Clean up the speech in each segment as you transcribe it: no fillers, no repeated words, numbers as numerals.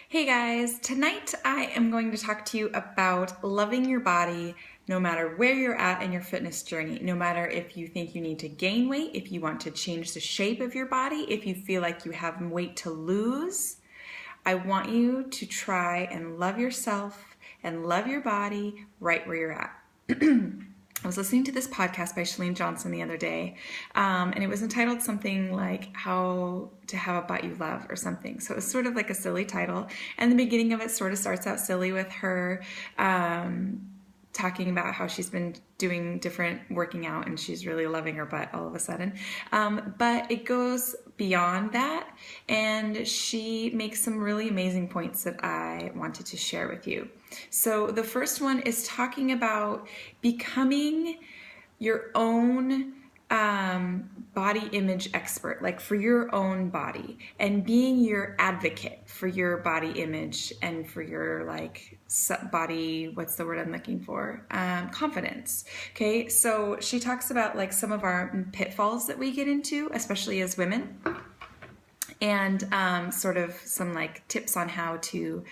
Hey guys, tonight I am going to talk to you about loving your body no matter where you're at in your fitness journey. No matter if you think you need to gain weight, if you want to change the shape of your body, if you feel like you have weight to lose, I want you to try and love yourself and love your body right where you're at. I was listening to this podcast by Chalene Johnson the other day, and it was entitled something like How to Have a Body You Love or something. So it was sort of like a silly title. And the beginning of it sort of starts out silly with her talking about how she's been doing different working out and she's really loving her butt all of a sudden. But it goes beyond that, and she makes some really amazing points that I wanted to share with you. So the first one is talking about becoming your own body image expert, like for your own body, and being your advocate for your body image and for your body, what's the word I'm looking for? Confidence. Okay, so she talks about like some of our pitfalls that we get into, especially as women, and sort of some like tips on how to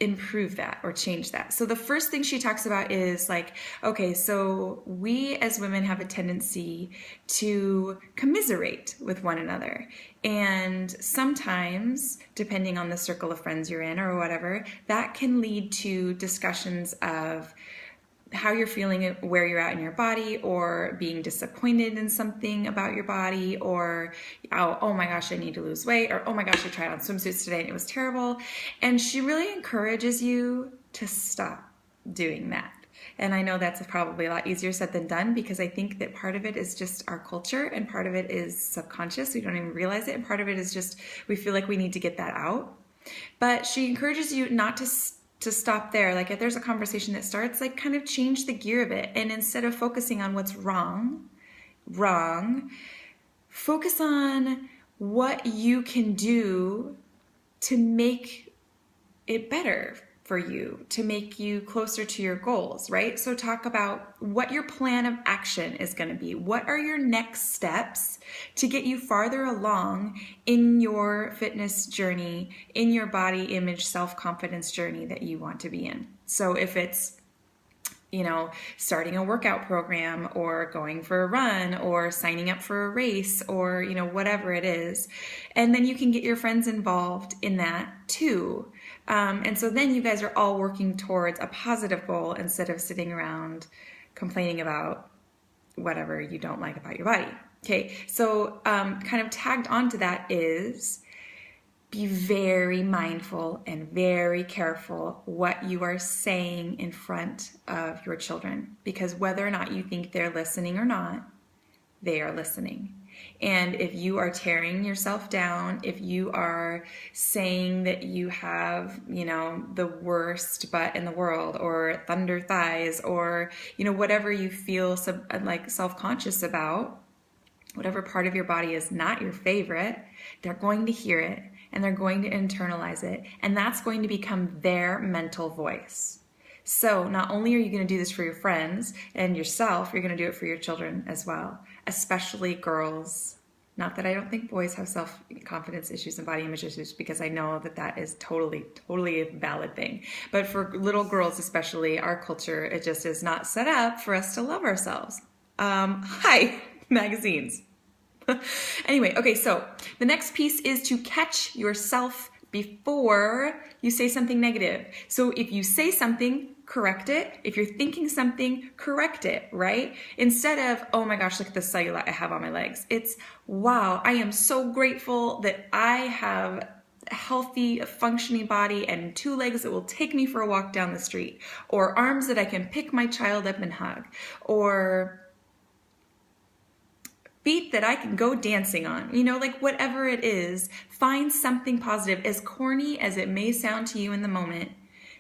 improve that or change that. So the first thing she talks about is like, okay, so we as women have a tendency to commiserate with one another. And sometimes, depending on the circle of friends you're in or whatever, that can lead to discussions of how you're feeling, where you're at in your body, or being disappointed in something about your body, or oh my gosh, I need to lose weight, or oh my gosh, I tried on swimsuits today and it was terrible. And she really encourages you to stop doing that. And I know that's probably a lot easier said than done, because I think that part of it is just our culture and part of it is subconscious. We don't even realize it. And part of it is just we feel like we need to get that out. But she encourages you not to stop there. Like if there's a conversation that starts, like kind of change the gear of it. And instead of focusing on what's wrong, focus on what you can do to make it better for you, to make you closer to your goals, right? So talk about what your plan of action is going to be. What are your next steps to get you farther along in your fitness journey, in your body image, self-confidence journey that you want to be in? So if it's starting a workout program or going for a run or signing up for a race or, whatever it is. And then you can get your friends involved in that too. And so then you guys are all working towards a positive goal instead of sitting around complaining about whatever you don't like about your body. Okay, so kind of tagged onto that is be very mindful and very careful what you are saying in front of your children, because whether or not you think they're listening or not, they are listening. And if you are tearing yourself down, if you are saying that you have, the worst butt in the world or thunder thighs or, whatever you feel self-conscious about, whatever part of your body is not your favorite, they're going to hear it and they're going to internalize it. And that's going to become their mental voice. So not only are you going to do this for your friends and yourself, you're going to do it for your children as well, especially girls. Not that I don't think boys have self-confidence issues and body image issues, because I know that that is totally a valid thing. But for little girls especially, our culture, it just is not set up for us to love ourselves. Hi, magazines. Anyway, okay, so the next piece is to catch yourself before you say something negative. So if you say something, correct it. If you're thinking something, correct it, right? Instead of, oh my gosh, look at the cellulite I have on my legs. It's, wow, I am so grateful that I have a healthy, functioning body and 2 legs that will take me for a walk down the street, or arms that I can pick my child up and hug, or feet that I can go dancing on, whatever it is, find something positive. As corny as it may sound to you in the moment,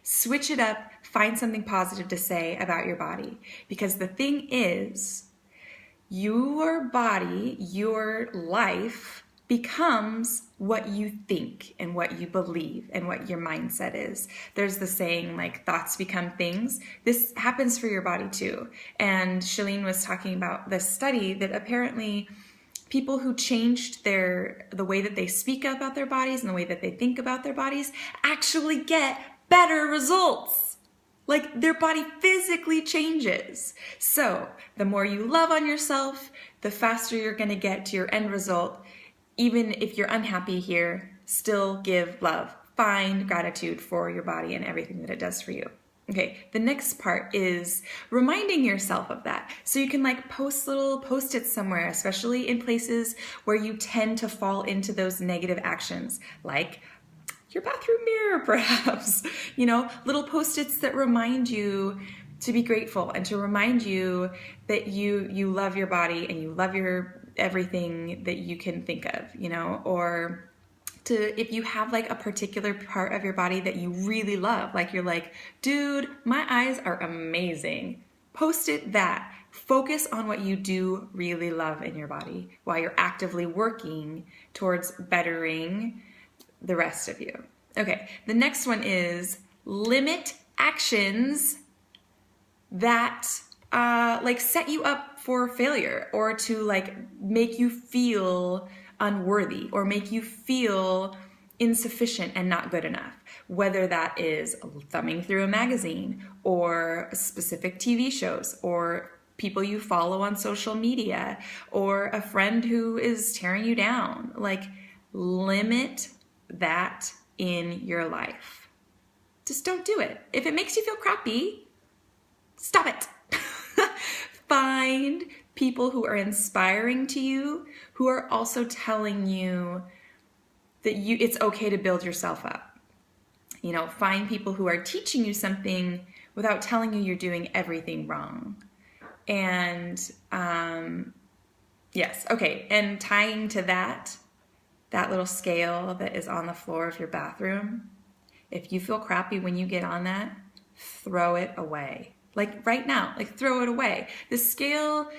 switch it up, find something positive to say about your body. Because the thing is, your body, your life becomes what you think and what you believe and what your mindset is. There's the saying, thoughts become things. This happens for your body too. And Chalene was talking about this study that apparently people who changed the way that they speak about their bodies and the way that they think about their bodies actually get better results. Like their body physically changes. So the more you love on yourself, the faster you're going to get to your end result. Even if you're unhappy here, still give love. Find gratitude for your body and everything that it does for you. Okay, the next part is reminding yourself of that. So you can like post little post-its somewhere, especially in places where you tend to fall into those negative actions, like your bathroom mirror, perhaps. You know, little post-its that remind you to be grateful and to remind you that you love your body and you love your everything that you can think of, you know, or if you have like a particular part of your body that you really love, like you're like, dude, my eyes are amazing. Post it that. Focus on what you do really love in your body while you're actively working towards bettering the rest of you. Okay, the next one is limit actions that like set you up for failure or to like make you feel unworthy or make you feel insufficient and not good enough, whether that is thumbing through a magazine or specific TV shows or people you follow on social media or a friend who is tearing you down. Like, limit that in your life. Just don't do it. If it makes you feel crappy, stop it. Find people who are inspiring to you, who are also telling you that it's okay to build yourself up. You know, find people who are teaching you something without telling you you're doing everything wrong. And yes, okay. And tying to that little scale that is on the floor of your bathroom, if you feel crappy when you get on that, throw it away. Like right now, like throw it away. The scale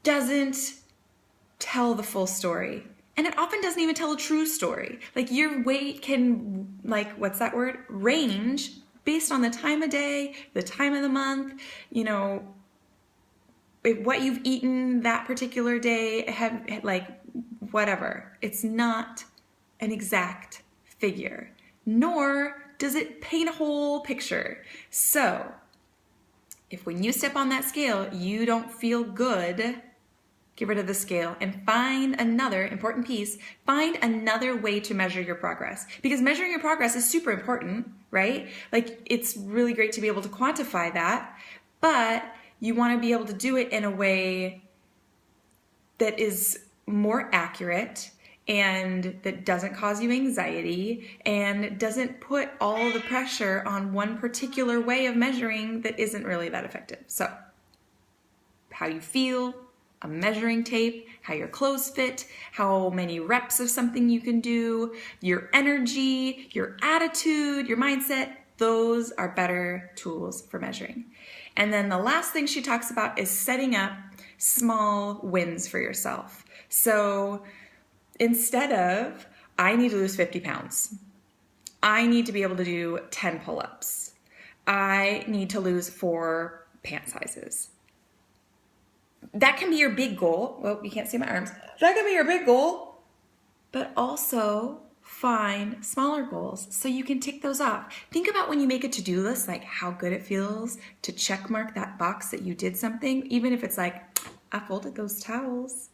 doesn't tell the full story. And it often doesn't even tell a true story. Like your weight can, like, what's that word? Range based on the time of day, the time of the month, you know, what you've eaten that particular day, like whatever. It's not an exact figure, nor does it paint a whole picture. So if when you step on that scale, you don't feel good, get rid of the scale and find another important piece, find another way to measure your progress. Because measuring your progress is super important, right? Like it's really great to be able to quantify that, but you want to be able to do it in a way that is more accurate and that doesn't cause you anxiety and doesn't put all the pressure on one particular way of measuring that isn't really that effective. So, how you feel, a measuring tape, how your clothes fit, how many reps of something you can do, your energy, your attitude, your mindset, those are better tools for measuring. And then the last thing she talks about is setting up small wins for yourself. So instead of, I need to lose 50 pounds, I need to be able to do 10 pull-ups, I need to lose 4 pant sizes. That can be your big goal. Well, you can't see my arms. That can be your big goal, but also find smaller goals so you can tick those off. Think about when you make a to-do list, like how good it feels to check mark that box that you did something, even if it's like, I folded those towels,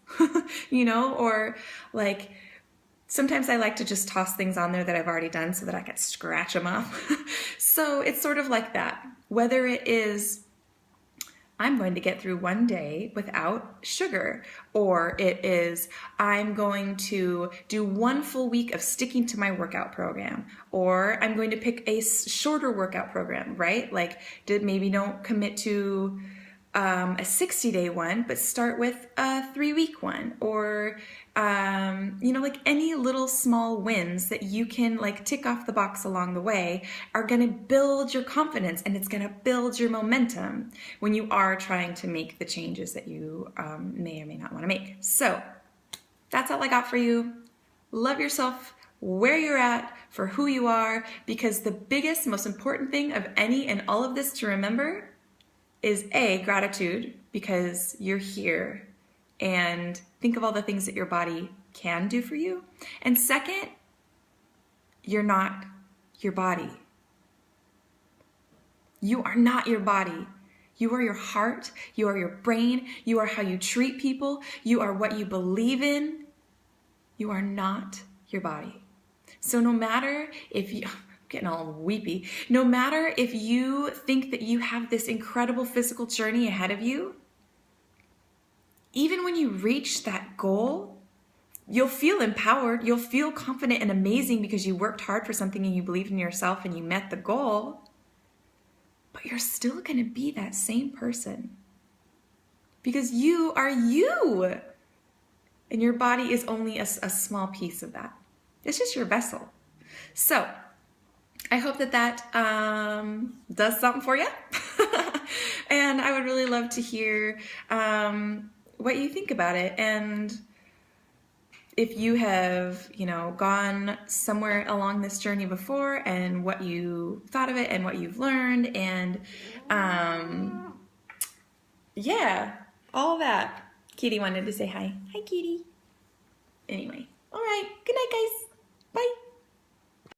you know, or like sometimes I like to just toss things on there that I've already done so that I can scratch them off. So it's sort of like that. Whether it is, I'm going to get through one day without sugar, or it is, I'm going to do one full week of sticking to my workout program, or I'm going to pick a shorter workout program, right? Like maybe don't commit to a 60-day one, but start with a 3-week one, or you know, like any little small wins that you can like tick off the box along the way are going to build your confidence, and it's going to build your momentum when you are trying to make the changes that you may or may not want to make. So that's all I got for you. Love yourself where you're at for who you are, because the biggest, most important thing of any and all of this to remember is A, gratitude, because you're here and think of all the things that your body can do for you. And second, you're not your body. You are not your body. You are your heart. You are your brain. You are how you treat people. You are what you believe in. You are not your body. So no matter if you, I'm getting all weepy, no matter if you think that you have this incredible physical journey ahead of you, even when you reach that goal, you'll feel empowered. You'll feel confident and amazing because you worked hard for something and you believed in yourself and you met the goal. But you're still going to be that same person because you are you. And your body is only a small piece of that. It's just your vessel. So I hope that does something for you. And I would really love to hear what you think about it. And if you have, gone somewhere along this journey before and what you thought of it and what you've learned and yeah, all that. Kitty wanted to say hi. Hi, Kitty. Anyway, all right. Good night, guys. Bye.